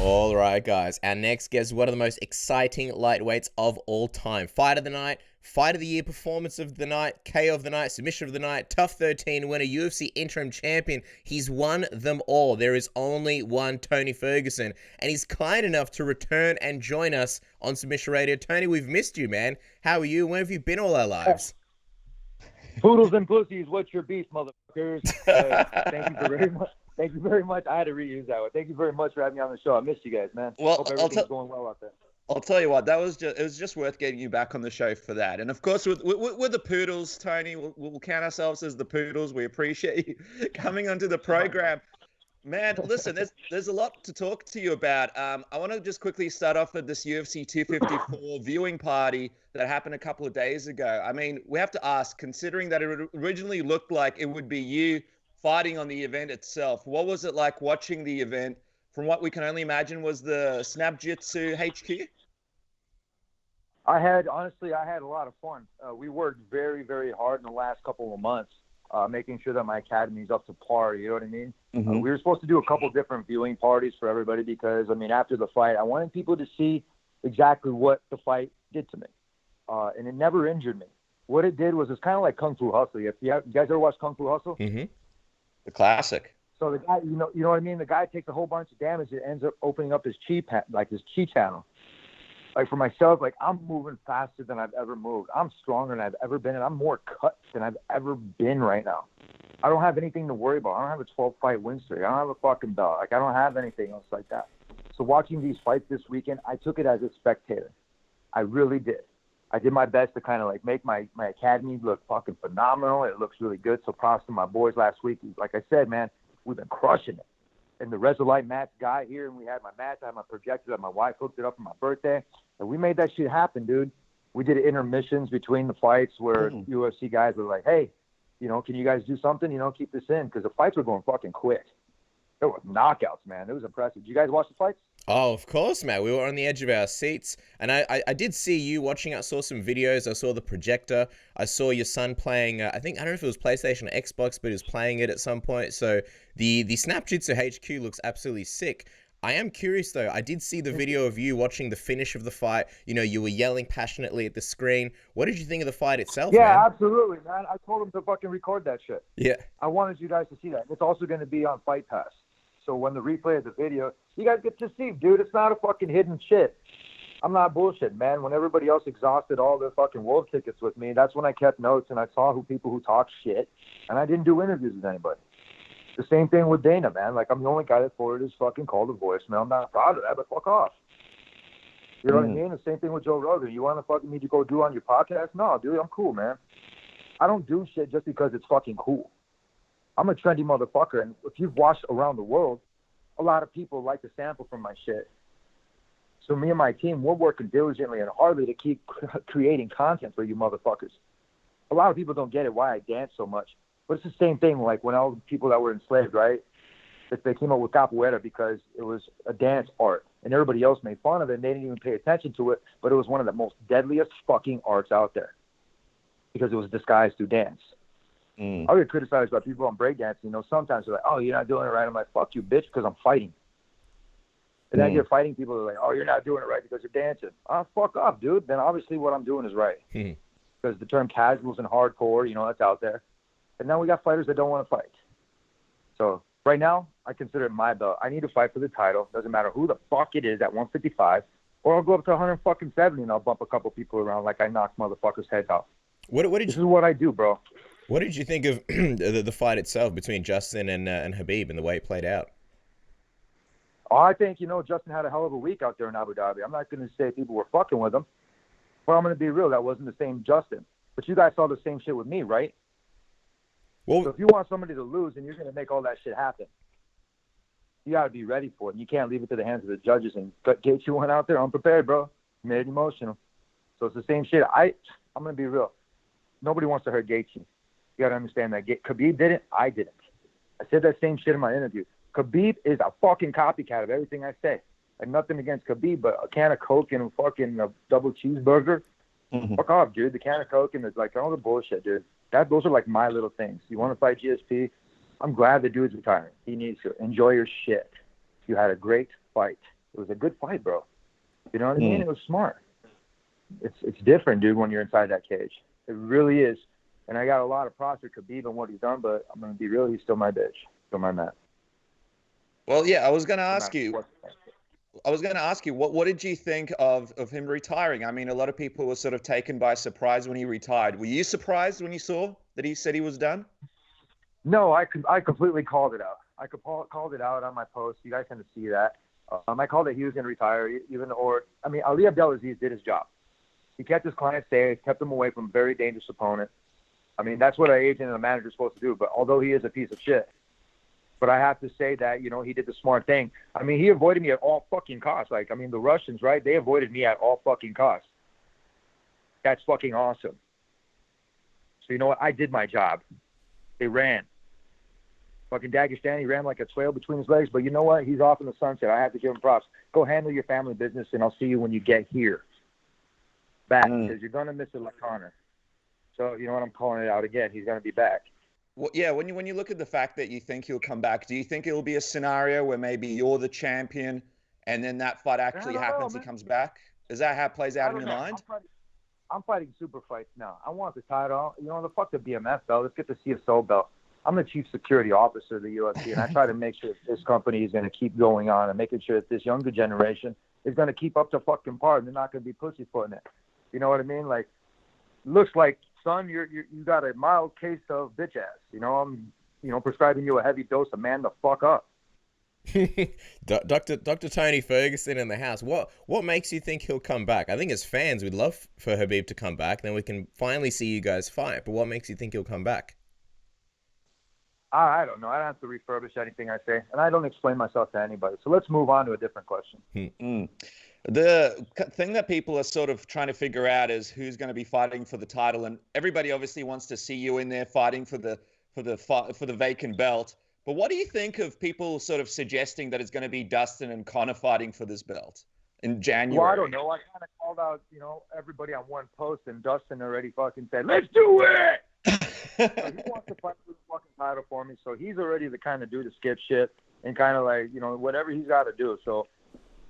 All right, guys. Our next guest is one of the most exciting lightweights of all time. Fight of the night, fight of the year, performance of the night, KO of the night, submission of the night, Tough 13 winner, UFC interim champion. He's won them all. There is only one Tony Ferguson, and he's kind enough to return and join us on Submission Radio. Tony, we've missed you, man. How are you? Where have you been all our lives? Poodles and pussies, what's your beef, motherfuckers? Thank you very much. I had to reuse that one. Thank you very much for having me on the show. I missed you guys, man. Well, Hope everything's going well out there. I'll tell you what, it was just worth getting you back on the show for that. And of course, with the Poodles, Tony, we'll count ourselves as the Poodles. We appreciate you coming onto the program. Man, listen, there's a lot to talk to you about. I want to just quickly start off with this UFC 254 viewing party that happened a couple of days ago. I mean, we have to ask, considering that it originally looked like it would be you fighting on the event itself, what was it like watching the event from what we can only imagine was the SnapJitsu HQ? I had a lot of fun. We worked very, very hard in the last couple of months, making sure that my academy is up to par. You know what I mean? Mm-hmm. We were supposed to do a couple different viewing parties for everybody because, I mean, after the fight, I wanted people to see exactly what the fight did to me. And it never injured me. What it did was it's kind of like Kung Fu Hustle. You guys ever watch Kung Fu Hustle? Mm-hmm. The classic. So the guy, you know what I mean? The guy takes a whole bunch of damage. It ends up opening up his his chi channel. Like for myself, like I'm moving faster than I've ever moved. I'm stronger than I've ever been, and I'm more cut than I've ever been right now. I don't have anything to worry about. I don't have a 12-fight win streak. I don't have a fucking belt. Like I don't have anything else like that. So watching these fights this weekend, I took it as a spectator. I really did. I did my best to kind of like make my academy look fucking phenomenal. It looks really good. So props to my boys last week. Like I said, man, we've been crushing it. And the Resolite match guy here, and we had my match. I had my projector. My wife hooked it up for my birthday. And we made that shit happen, dude. We did intermissions between the fights where UFC guys were like, hey, you know, can you guys do something? You know, keep this in. Because the fights were going fucking quick. There were knockouts, man. It was impressive. Did you guys watch the fights? Oh, of course, man. We were on the edge of our seats. And I did see you watching. I saw some videos. I saw the projector. I saw your son playing, I don't know if it was PlayStation or Xbox, but he was playing it at some point. So the SnapJitsu HQ looks absolutely sick. I am curious, though. I did see the video of you watching the finish of the fight. You know, you were yelling passionately at the screen. What did you think of the fight itself, man? Yeah, absolutely, man. I told him to fucking record that shit. Yeah. I wanted you guys to see that. It's also going to be on Fight Pass. So when the replay of the video, you guys get to see, dude, it's not a fucking hidden shit. I'm not bullshit, man. When everybody else exhausted all their fucking world tickets with me, that's when I kept notes and I saw people who talk shit, and I didn't do interviews with anybody. The same thing with Dana, man. Like, I'm the only guy that forwarded his fucking call to voicemail. I'm not proud of that, but fuck off. You know what I mean? The same thing with Joe Rogan. You want to fucking me to go do on your podcast? No, dude, I'm cool, man. I don't do shit just because it's fucking cool. I'm a trendy motherfucker, and if you've watched around the world, a lot of people like to sample from my shit. So me and my team, we're working diligently and hardly to keep creating content for you motherfuckers. A lot of people don't get it, why I dance so much. But it's the same thing, like when all the people that were enslaved, right? They came up with capoeira because it was a dance art, and everybody else made fun of it, and they didn't even pay attention to it, but it was one of the most deadliest fucking arts out there because it was disguised through dance. I get criticized by people on breakdancing. You know, sometimes they're like, oh, you're not doing it right. I'm like, fuck you, bitch, because I'm fighting. And then you're fighting people who are like, oh, you're not doing it right because you're dancing. Oh, fuck off, dude. Then obviously what I'm doing is right. Because the term casuals and hardcore, you know, that's out there. And now we got fighters that don't want to fight. So right now, I consider it my belt. I need to fight for the title. Doesn't matter who the fuck it is at 155, or I'll go up to 170 and I'll bump a couple people around like I knock motherfuckers' heads off. This is what I do, bro. What did you think of the fight itself between Justin and Khabib and the way it played out? Oh, I think, you know, Justin had a hell of a week out there in Abu Dhabi. I'm not going to say people were fucking with him, but I'm going to be real. That wasn't the same Justin. But you guys saw the same shit with me, right? Well, so if you want somebody to lose and you're going to make all that shit happen, you got to be ready for it. And you can't leave it to the hands of the judges. And Gaethje went out there unprepared, bro. Made it emotional. So it's the same shit. I'm going to be real. Nobody wants to hurt Gaethje. You got to understand that. Khabib did it. I didn't. I said that same shit in my interview. Khabib is a fucking copycat of everything I say. Like, nothing against Khabib, but a can of Coke and a fucking double cheeseburger. Fuck off, dude. The can of Coke and like all the bullshit, dude. Those are like my little things. You want to fight GSP? I'm glad the dude's retiring. He needs to. Enjoy your shit. You had a great fight. It was a good fight, bro. You know what I mean? It was smart. It's different, dude, when you're inside that cage. It really is. And I got a lot of props for Khabib and what he's done, but I'm going to be real, he's still my bitch. Still my man. Well, yeah, I was going to ask you, what did you think of him retiring? I mean, a lot of people were sort of taken by surprise when he retired. Were you surprised when you saw that he said he was done? No, I completely called it out. I called it out on my post. You guys can see that. I called it he was going to retire, Ali Abdelaziz did his job. He kept his clients safe, kept them away from a very dangerous opponent. I mean, that's what an agent and a manager is supposed to do. But although he is a piece of shit, but I have to say that, you know, he did the smart thing. I mean, he avoided me at all fucking costs. Like, I mean, the Russians, right? They avoided me at all fucking costs. That's fucking awesome. So you know what? I did my job. They ran. Fucking Dagestani ran like a trail between his legs. But you know what? He's off in the sunset. I have to give him props. Go handle your family business, and I'll see you when you get here. Back, because you're going to miss it like Conor. So, you know what? I'm calling it out again. He's going to be back. Well, yeah, when you look at the fact that you think he'll come back, do you think it'll be a scenario where maybe you're the champion and then that fight actually happens, he comes back? Is that how it plays out in your mind? I'm fighting super fights now. I want the title. You know, the fuck the BMF belt. Let's get the CSO belt. I'm the chief security officer of the UFC, and I try to make sure that this company is going to keep going on and making sure that this younger generation is going to keep up to fucking par and they're not going to be pussyfooting it. You know what I mean? Like, looks like, son, you got a mild case of bitch ass. You know, I'm, prescribing you a heavy dose of man the fuck up. Dr. Tony Ferguson in the house. What makes you think he'll come back? I think as fans, we'd love for Khabib to come back. Then we can finally see you guys fight. But what makes you think he'll come back? I don't know. I don't have to refurbish anything I say, and I don't explain myself to anybody. So let's move on to a different question. The thing that people are sort of trying to figure out is who's going to be fighting for the title, and everybody obviously wants to see you in there fighting for the vacant belt. But what do you think of people sort of suggesting that it's going to be Dustin and Conor fighting for this belt in January? Well, I don't know. I kind of called out, everybody on one post, and Dustin already fucking said, "Let's do it." So he wants to fight for the fucking title for me. So he's already the kind of dude to skip shit and kind of like, whatever he's got to do. So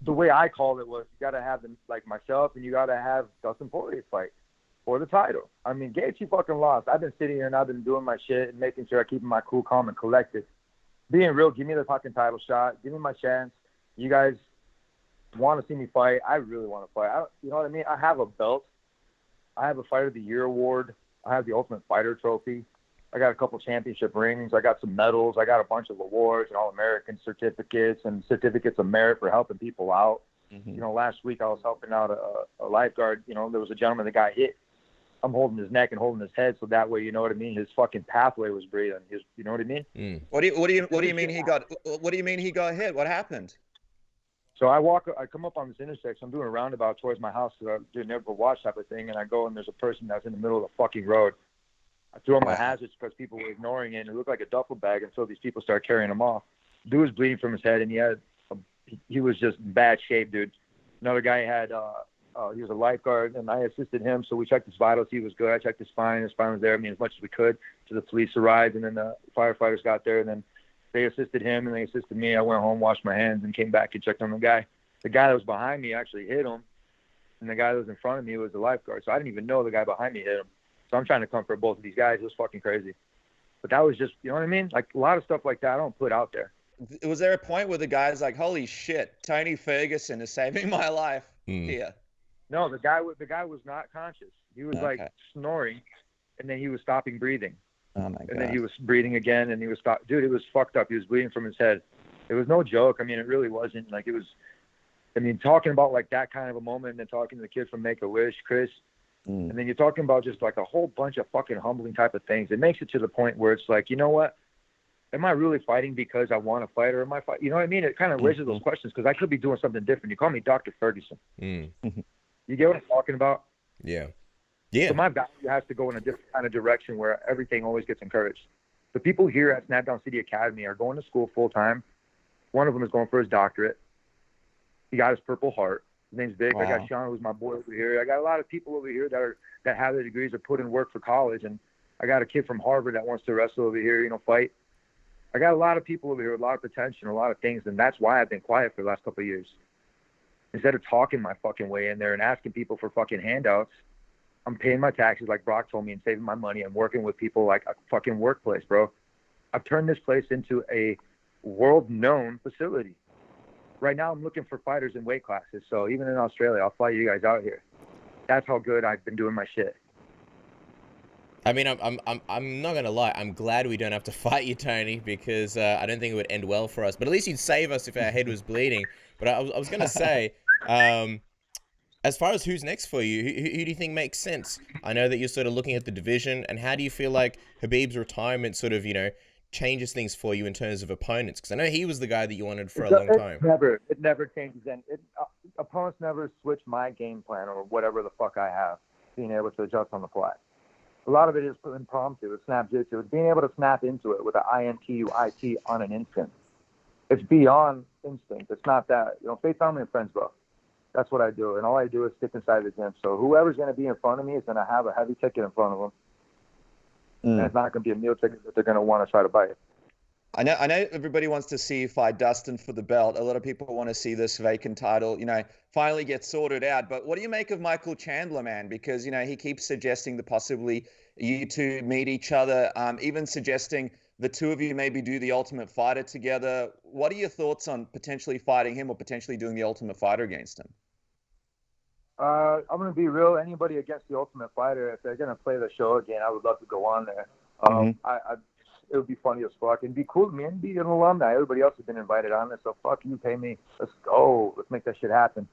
the way I called it was, you got to have them like myself, and you got to have Dustin Poirier fight for the title. I mean, Gaethje fucking lost. I've been sitting here and I've been doing my shit and making sure I keep my cool, calm, and collected. Being real, give me the fucking title shot. Give me my chance. You guys want to see me fight. I really want to fight. You know what I mean? I have a belt. I have a Fighter of the Year award. I have the Ultimate Fighter trophy. I got a couple championship rings. I got some medals. I got a bunch of awards and All-American certificates and certificates of merit for helping people out. Mm-hmm. Last week I was helping out a lifeguard. There was a gentleman that got hit. I'm holding his neck and holding his head, so that way, you know what I mean, his fucking pathway was breathing. You know what I mean? What do you mean he got? What do you mean he got hit? What happened? So I come up on this intersection. I'm doing a roundabout towards my house because I'm doing never watch type of thing, and I go and there's a person that's in the middle of the fucking road. I threw on my hazards because people were ignoring it, and it looked like a duffel bag until these people started carrying him off. Dude was bleeding from his head, and he was just in bad shape, dude. Another guy had he was a lifeguard, and I assisted him, so we checked his vitals. He was good. I checked his spine. His spine was there. I mean, as much as we could. So the police arrived, and then the firefighters got there, and then they assisted him, and they assisted me. I went home, washed my hands, and came back and checked on the guy. The guy that was behind me actually hit him, and the guy that was in front of me was the lifeguard. So I didn't even know the guy behind me hit him. So I'm trying to comfort both of these guys. It was fucking crazy. But that was just, you know what I mean? Like, a lot of stuff like that I don't put out there. Was there a point where the guy's like, holy shit, Tony Ferguson is saving my life here? No, the guy was not conscious. He was like snoring, and then he was stopping breathing. Oh my God. And then he was breathing again, and he was dude, it was fucked up. He was bleeding from his head. It was no joke. I mean, it really wasn't. Like, it was, I mean, talking about like that kind of a moment, and then talking to the kid from Make-A-Wish, Chris, and then you're talking about just like a whole bunch of fucking humbling type of things. It makes it to the point where it's like, you know what? Am I really fighting because I want to fight, or am I fighting? You know what I mean? It kind of raises those questions because I could be doing something different. You call me Dr. Ferguson. You get what I'm talking about? Yeah. So my value has to go in a different kind of direction where everything always gets encouraged. The people here at Snapdown City Academy are going to school full time. One of them is going for his doctorate. He got his Purple Heart. His name's Vic. Wow. I got Sean, who's my boy over here. I got a lot of people over here that have their degrees or put in work for college. And I got a kid from Harvard that wants to wrestle over here, fight. I got a lot of people over here with a lot of potential and a lot of things. And that's why I've been quiet for the last couple of years. Instead of talking my fucking way in there and asking people for fucking handouts, I'm paying my taxes like Brock told me and saving my money and working with people like a fucking workplace, bro. I've turned this place into a world-known facility. Right now, I'm looking for fighters in weight classes. So even in Australia, I'll fly you guys out here. That's how good I've been doing my shit. I mean, I'm not gonna lie. I'm glad we don't have to fight you, Tony, because I don't think it would end well for us. But at least you'd save us if our head was bleeding. But I was gonna say, as far as who's next for you, who do you think makes sense? I know that you're sort of looking at the division, and how do you feel like Khabib's retirement sort of, changes things for you in terms of opponents? Because I know he was the guy that you wanted for a long time. It never changes. And opponents never switch my game plan or whatever the fuck I have, being able to adjust on the fly. A lot of it is impromptu. It's SnapJitsu. It's being able to snap into it with an INTUIT on an instant. It's beyond instinct. It's not that. Faith, family, and friends, bro. That's what I do. And all I do is stick inside the gym. So whoever's going to be in front of me is going to have a heavy ticket in front of them. And it's not going to be a meal ticket that they're going to want to try to bite. I know everybody wants to see you fight Dustin for the belt. A lot of people want to see this vacant title, finally get sorted out. But what do you make of Michael Chandler, man? Because, he keeps suggesting that possibly you two meet each other, even suggesting the two of you maybe do the Ultimate Fighter together. What are your thoughts on potentially fighting him or potentially doing the Ultimate Fighter against him? I'm going to be real. Anybody against the Ultimate Fighter, if they're going to play the show again, I would love to go on there. It would be funny as fuck. It'd be cool, man. Be an alumni. Everybody else has been invited on this, so fuck you, pay me. Let's go. Let's make that shit happen.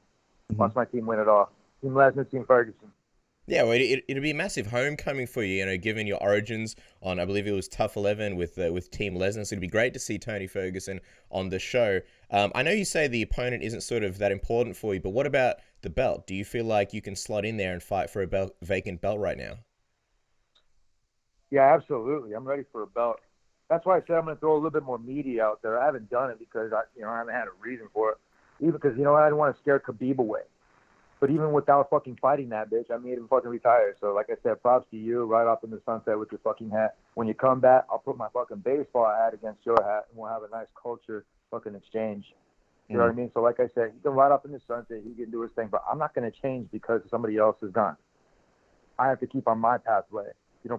Watch my team win it all. Team Lesnar, Team Ferguson. Yeah, well, it'd be a massive homecoming for you, given your origins on, I believe it was Tough 11 with Team Lesnar. So it'd be great to see Tony Ferguson on the show. I know you say the opponent isn't sort of that important for you, but what about the belt? Do you feel like you can slot in there and fight for a vacant belt right now? Yeah, absolutely. I'm ready for a belt. That's why I said I'm going to throw a little bit more media out there. I haven't done it because I haven't had a reason for it. Even because, I didn't want to scare Khabib away. But even without fucking fighting that bitch, I made him fucking retire. So like I said, props to you, right off in the sunset with your fucking hat. When you come back, I'll put my fucking baseball hat against your hat, and we'll have a nice culture fucking exchange. You know what I mean? So like I said, he can ride off in the sunset, he can do his thing, but I'm not going to change because somebody else is gone. I have to keep on my pathway.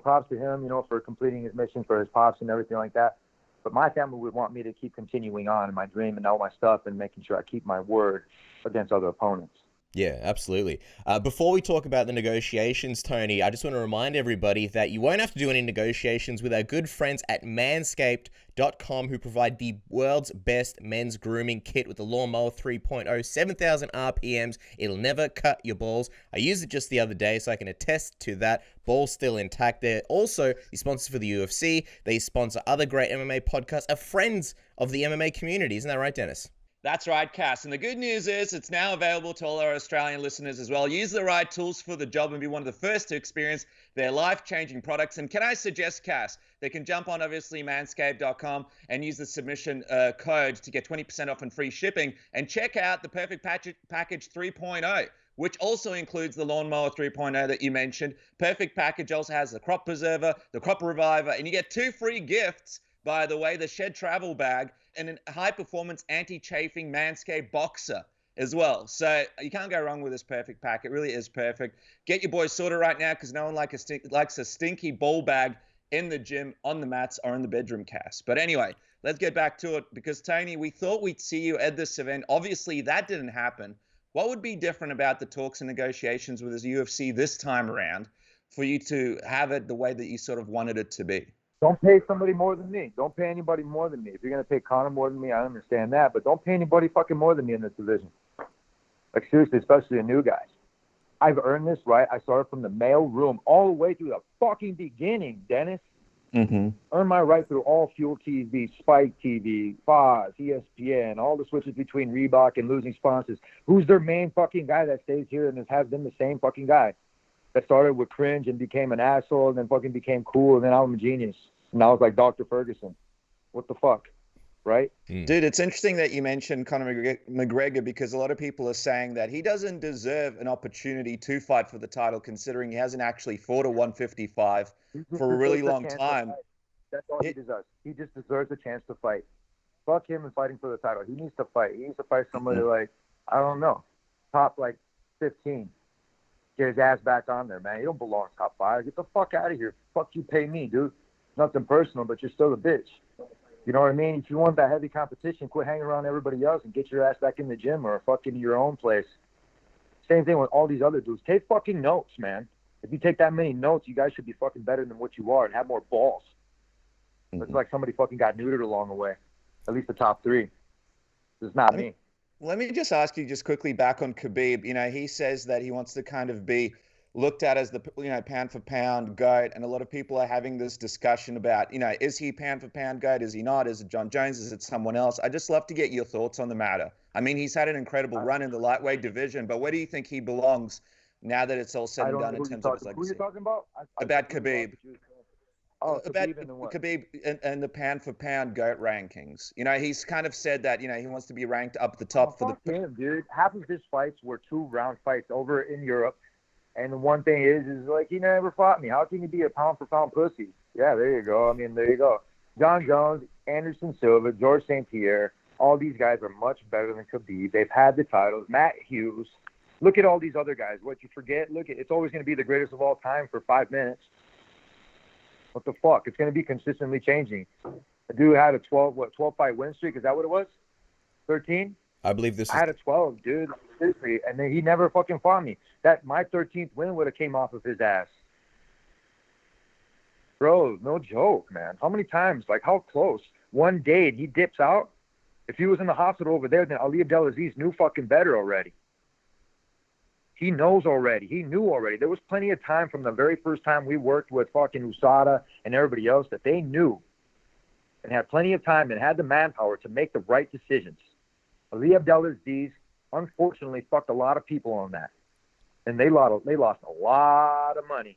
Props to him, for completing his mission for his pops and everything like that. But my family would want me to keep continuing on in my dream and all my stuff and making sure I keep my word against other opponents. Yeah, absolutely. Before we talk about the negotiations, Tony, I just want to remind everybody that you won't have to do any negotiations with our good friends at Manscaped.com, who provide the world's best men's grooming kit with the Lawnmower 3.0, 7,000 RPMs. It'll never cut your balls. I used it just the other day, so I can attest to that. Balls still intact. They're also the sponsors for the UFC. They sponsor other great MMA podcasts, are friends of the MMA community. Isn't that right, Dennis? That's right, Cass. And the good news is it's now available to all our Australian listeners as well. Use the right tools for the job and be one of the first to experience their life-changing products. And can I suggest, Cass, they can jump on, obviously, manscaped.com and use the submission code to get 20% off and free shipping. And check out the Perfect Package 3.0, which also includes the Lawnmower 3.0 that you mentioned. Perfect Package also has the Crop Preserver, the Crop Reviver, and you get 2 free gifts, by the way, the Shed Travel Bag and a high-performance anti-chafing Manscaped Boxer as well. So you can't go wrong with this Perfect Pack. It really is perfect. Get your boys sorted right now because no one likes a stinky ball bag in the gym, on the mats, or in the bedroom, Cass. But anyway, let's get back to it because, Tony, we thought we'd see you at this event. Obviously, that didn't happen. What would be different about the talks and negotiations with the UFC this time around for you to have it the way that you sort of wanted it to be? Don't pay somebody more than me. Don't pay anybody more than me. If you're going to pay Conor more than me, I understand that. But don't pay anybody fucking more than me in this division. Like, seriously, especially a new guy. I've earned this right. I started from the mail room all the way through the fucking beginning, Dennis. Earned my right through all Fuel TV, Spike TV, Fox, ESPN, all the switches between Reebok and losing sponsors. Who's their main fucking guy that stays here and has been the same fucking guy? That started with cringe and became an asshole and then fucking became cool and then I'm a genius. And I was like Dr. Ferguson. What the fuck? Right? Dude, it's interesting that you mentioned Conor McGregor because a lot of people are saying that he doesn't deserve an opportunity to fight for the title considering he hasn't actually fought a 155 for a really long time. That's all he deserves. He just deserves a chance to fight. Fuck him and fighting for the title. He needs to fight. He needs to fight somebody like, I don't know. top like 15. Get his ass back on there, man. You don't belong top 5. Get the fuck out of here. Fuck you, pay me, dude. Nothing personal, but you're still a bitch. You know what I mean? If you want that heavy competition, quit hanging around everybody else and get your ass back in the gym or fucking your own place. Same thing with all these other dudes. Take fucking notes, man. If you take that many notes, you guys should be fucking better than what you are and have more balls. It's like somebody fucking got neutered along the way. At least the top 3. It's not me. Let me just ask you just quickly back on Khabib. You know, he says that he wants to kind of be looked at as the, pound for pound GOAT. And a lot of people are having this discussion about, is he pound for pound GOAT? Is he not? Is it John Jones? Is it someone else? I just love to get your thoughts on the matter. I mean, he's had an incredible run in the lightweight division, but where do you think he belongs now that it's all said and done in terms of his legacy? Who are you talking about? About Khabib. Oh, about Khabib and the pound for pound GOAT rankings. He's kind of said that, he wants to be ranked up the top for the him, dude. Half of his fights were 2-round fights over in Europe. And the one thing is like, he never fought me. How can you be a pound for pound pussy? Yeah, there you go. I mean, there you go. John Jones, Anderson Silva, George St. Pierre, all these guys are much better than Khabib. They've had the titles. Matt Hughes. Look at all these other guys. What you forget, it's always going to be the greatest of all time for 5 minutes. What the fuck? It's going to be consistently changing. The dude had a 12 fight win streak. Is that what it was? 13? I believe this. I had a 12, dude. Seriously, and then he never fucking fought me. My 13th win would have came off of his ass. Bro, no joke, man. How many times? Like, how close? One day and he dips out. If he was in the hospital over there, then Ali Abdelaziz knew fucking better already. He knows already. He knew already. There was plenty of time from the very first time we worked with fucking USADA and everybody else that they knew and had plenty of time and had the manpower to make the right decisions. Ali Abdelaziz, unfortunately, fucked a lot of people on that. And they lost a lot of money.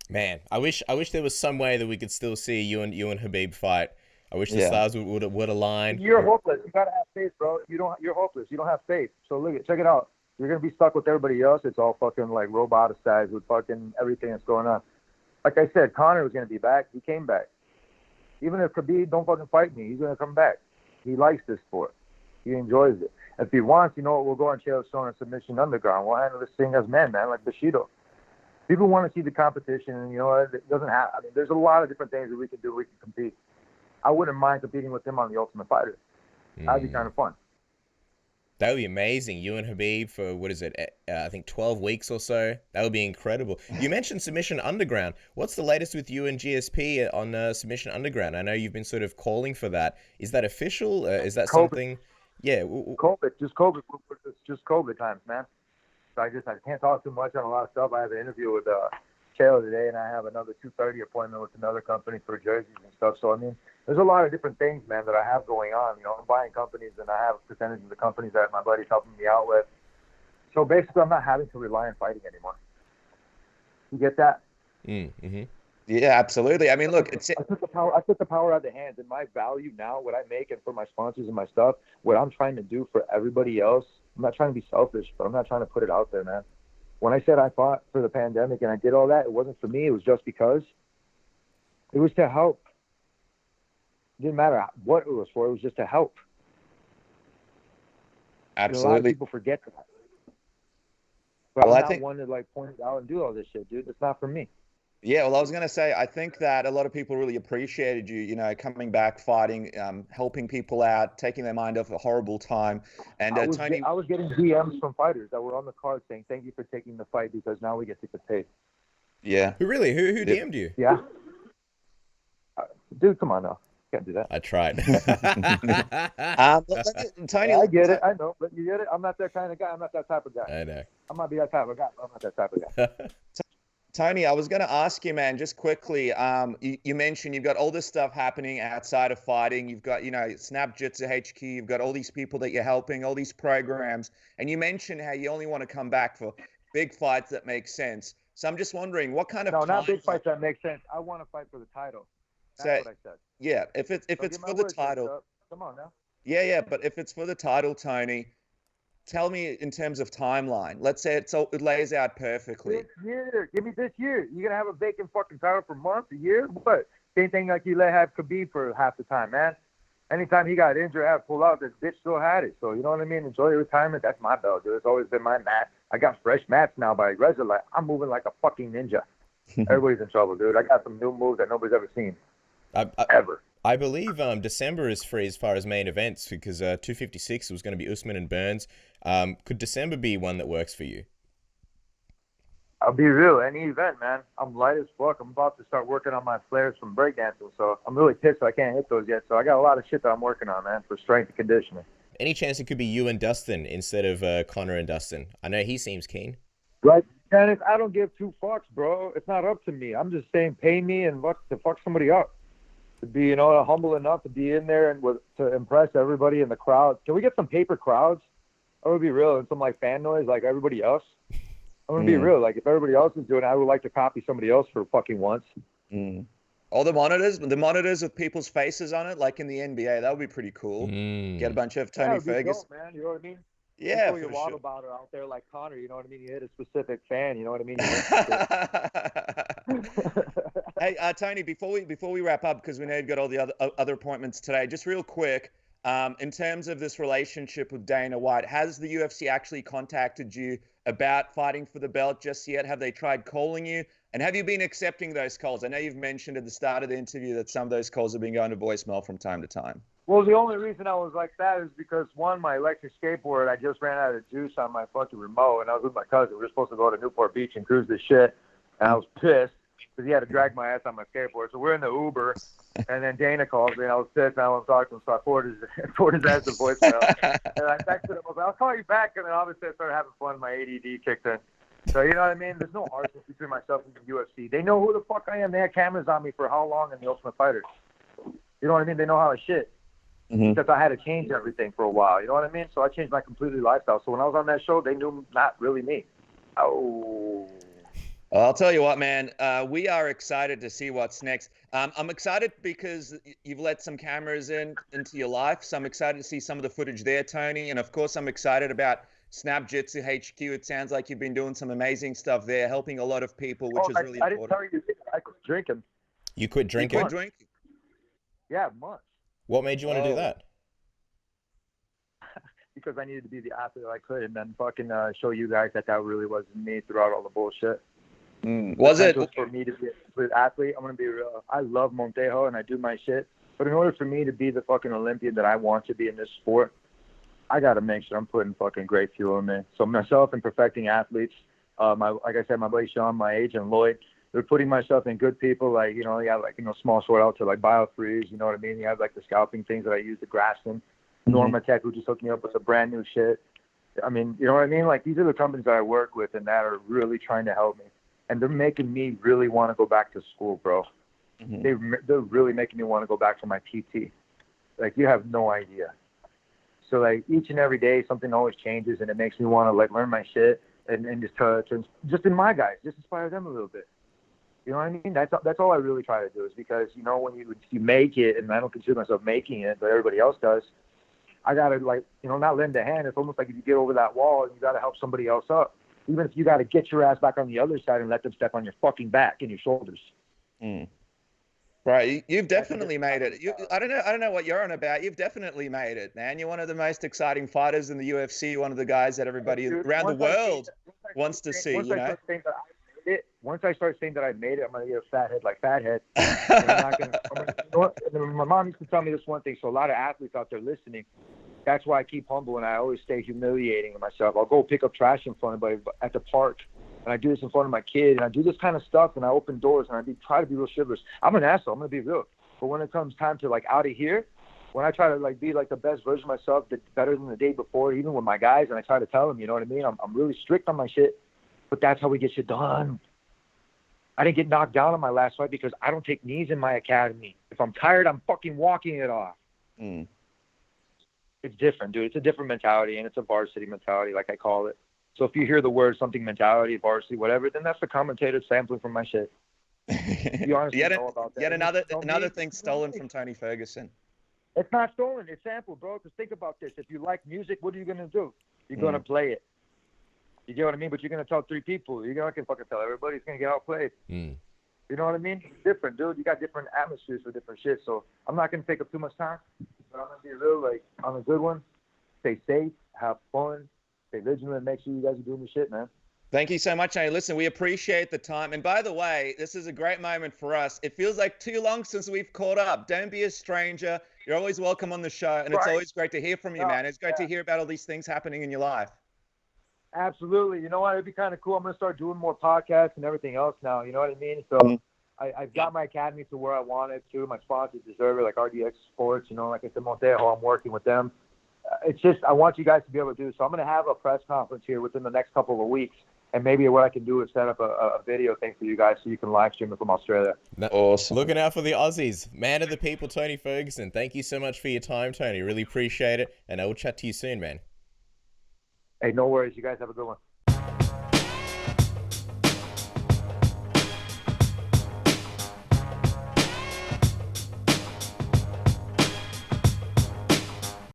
Man, I wish there was some way that we could still see you and Khabib fight. I wish the stars would align. You're hopeless. You gotta have faith, bro. You're hopeless. You don't have faith. So look, check it out. You're gonna be stuck with everybody else. It's all fucking like roboticized with fucking everything that's going on. Like I said, Conor was gonna be back. He came back. Even if Khabib don't fucking fight me, he's gonna come back. He likes this sport. He enjoys it. If he wants, we'll go on Chael Sonnen submission underground. We'll handle this thing as men, man, like Bushido. People want to see the competition, and it doesn't have. I mean, there's a lot of different things that we can do. We can compete. I wouldn't mind competing with him on the Ultimate Fighter. That'd be kind of fun. That would be amazing. You and Khabib for, what is it, I think 12 weeks or so. That would be incredible. You mentioned Submission Underground. What's the latest with you and GSP on Submission Underground? I know you've been sort of calling for that. Is that official? Is that COVID. something? Yeah. COVID. Just COVID. It's just COVID times, man. So I can't talk too much on a lot of stuff. I have an interview with Chael today, and I have another 2:30 appointment with another company for jerseys and stuff. So, I mean, there's a lot of different things, man, that I have going on. I'm buying companies, and I have a percentage of the companies that my buddy's helping me out with. So basically, I'm not having to rely on fighting anymore. You get that? Mm-hmm. Yeah, absolutely. I mean, look, I took the power out of the hands, and my value now, what I make, and for my sponsors and my stuff, what I'm trying to do for everybody else. I'm not trying to be selfish, but I'm not trying to put it out there, man. When I said I fought for the pandemic and I did all that, it wasn't for me. It was just because it was to help. It didn't matter what it was for. It was just to help. Absolutely. A lot of people forget that. But I'm not one to point it out and do all this shit, dude. It's not for me. Yeah, well, I was going to say, I think that a lot of people really appreciated you, coming back, fighting, helping people out, taking their mind off a horrible time. And Tony, I was getting DMs from fighters that were on the card saying, "Thank you for taking the fight because now we get to get paid." Yeah. Who DM'd you? Yeah. Dude, come on now. Can't do that. I tried. Tony, I get it. I know, but you get it. I'm not that kind of guy. I'm not that type of guy. I know. I might be that type of guy, but I'm not that type of guy. Tony, I was going to ask you, man, just quickly. You mentioned you've got all this stuff happening outside of fighting. You've got, SnapJitsu HQ. You've got all these people that you're helping, all these programs. And you mentioned how you only want to come back for big fights that make sense. So I'm just wondering, what kind of not big fights that make sense. I want to fight for the title. That's what I said. Yeah, if it's for the title. Come on now. Yeah, but if it's for the title, Tony, tell me in terms of timeline. Let's say it lays out perfectly. This year. Give me this year. You're going to have a vacant fucking title for months, a year? What? Same thing like you have Khabib for half the time, man. anytime he got injured, I had to pull out. This bitch still had it. So you know what I mean? Enjoy your retirement. That's my belt, dude. It's always been my mat. I got fresh mats now by Reza. Like, I'm moving like a fucking ninja. Everybody's in trouble, dude. I got some new moves that nobody's ever seen. Ever. I believe December is free as far as main events because 256 was going to be Usman and Burns. Could December be one that works for you? I'll be real. Any event, man. I'm light as fuck. I'm about to start working on my flares from breakdancing, so I'm really pissed I can't hit those yet. So I got a lot of shit that I'm working on, man, for strength and conditioning. Any chance it could be you and Dustin instead of Conor and Dustin? I know he seems keen. Right, Dennis, I don't give two fucks, bro. It's not up to me. I'm just saying pay me and to fuck somebody up. To be, you know, humble enough to be in there and to impress everybody in the crowd. Can we get some paper crowds? I would be real, and some like fan noise like everybody else. I'm gonna be real. Like if everybody else is doing it, I would like to copy somebody else for fucking once. All the monitors with people's faces on it, like in the NBA, that would be pretty cool. Get a bunch of Tony Ferguson. Dope, man. You know what I mean? Yeah, for your water bottle out there like Conor. You know what I mean? You hit a specific fan. You know what I mean? Hey, Tony, before we wrap up, because we know you've got all the other appointments today, just real quick, in terms of this relationship with Dana White, has the UFC actually contacted you about fighting for the belt just yet? Have they tried calling you? And have you been accepting those calls? I know you've mentioned at the start of the interview that some of those calls have been going to voicemail from time to time. Well, the only reason I was like that is because, one, my electric skateboard, I just ran out of juice on my fucking remote, and I was with my cousin. We were supposed to go to Newport Beach and cruise this shit, and I was pissed because he had to drag my ass on my skateboard. So we're in the Uber, and then Dana calls me, and I was pissed, and I want to talk to him, so I forwarded his ass the voicemail. And I texted him, I was like, I'll call you back, and then obviously I started having fun, my ADD kicked in. So, you know what I mean? There's no argument between myself and the UFC. They know who the fuck I am. They had cameras on me for how long in the Ultimate Fighter? You know what I mean? They know how I shit. Because I had to change everything for a while. You know what I mean? So I changed my completely lifestyle. So when I was on that show, they knew not really me. Oh. Well, I'll tell you what, man. We are excited to see what's next. I'm excited because you've let some cameras into your life. So I'm excited to see some of the footage there, Tony. And, of course, I'm excited about SnapJitsu HQ. It sounds like you've been doing some amazing stuff there, helping a lot of people, which is really important. I didn't tell you. I quit drinking. You quit drinking? You quit drinking? Yeah, months. What made you want to do that? Because I needed to be the athlete I could, and then fucking show you guys that really wasn't me throughout all the bullshit. Was it for me to be a complete athlete? I'm gonna be real. I love Montejo and I do my shit, but in order for me to be the fucking Olympian that I want to be in this sport, I gotta make sure I'm putting fucking great fuel in me. So myself and perfecting athletes, like I said, my buddy Sean, my agent Lloyd, they're putting myself in good people. Like, you know, you have like, you know, small short out to like BioFreeze, you know what I mean? You have like the scalping things that I use to grasp them. Norma Tech, who just hooked me up with a brand new shit. I mean, you know what I mean? Like, these are the companies that I work with and that are really trying to help me. And they're making me really want to go back to school, bro. They're really making me want to go back to my PT. Like, you have no idea. So, like, each and every day, something always changes, and it makes me want to, like, learn my shit and just in my guys, just inspire them a little bit. You know what I mean? That's all I really try to do is because, you know, when you make it, and I don't consider myself making it, but everybody else does, I got to, like, you know, not lend a hand. It's almost like if you get over that wall, you got to help somebody else up. Even if you got to get your ass back on the other side and let them step on your fucking back and your shoulders. Right. You've definitely made it. I don't know what you're on about. You've definitely made it, man. You're one of the most exciting fighters in the UFC, one of the guys that everybody around the world wants to see, you know? Once I start saying that I made it, I'm going to get a fat head like Fathead. And my mom used to tell me this one thing. So a lot of athletes out there listening, that's why I keep humble and I always stay humiliating myself. I'll go pick up trash in front of everybody at the park, and I do this in front of my kid, and I do this kind of stuff, and I open doors, and try to be real chivalrous. I'm an asshole. I'm going to be real. But when it comes time to, like, out of here, when I try to, like, be, like, the best version of myself, better than the day before, even with my guys, and I try to tell them, you know what I mean? I'm really strict on my shit, but that's how we get shit done. I didn't get knocked down on my last fight because I don't take knees in my academy. If I'm tired, I'm fucking walking it off. It's different, dude. It's a different mentality, and it's a varsity mentality, like I call it. So if you hear the word something mentality, varsity, whatever, then that's the commentator sampling from my shit. You honestly know about that. Yet another thing stolen from Tony Ferguson. It's not stolen. It's sampled, bro. Because think about this. If you like music, what are you going to do? You're going to play it. You get what I mean? But you're going to tell three people. You're not going to fucking tell everybody. It's going to get outplayed. You know what I mean? It's different, dude. You got different atmospheres for different shit. So I'm not gonna take up too much time, but I'm gonna be real, like, on a good one. Stay safe, have fun, stay vigilant, make sure you guys are doing the shit, man. Thank you so much, Tony. Listen, we appreciate the time. And by the way, this is a great moment for us. It feels like too long since we've caught up. Don't be a stranger. You're always welcome on the show, and it's always great to hear from you, man. It's great to hear about all these things happening in your life. Absolutely. You know what? It'd be kind of cool. I'm going to start doing more podcasts and everything else now. You know what I mean? So I've got my academy to where I want it to. My sponsors deserve it, like RDX Sports. You know, like I said, Montejo, I'm working with them. It's just I want you guys to be able to do. So I'm going to have a press conference here within the next couple of weeks. And maybe what I can do is set up a video thing for you guys so you can live stream it from Australia. Awesome. Looking out for the Aussies. Man of the people, Tony Ferguson. Thank you so much for your time, Tony. Really appreciate it. And I will chat to you soon, man. Hey, no worries. You guys have a good one.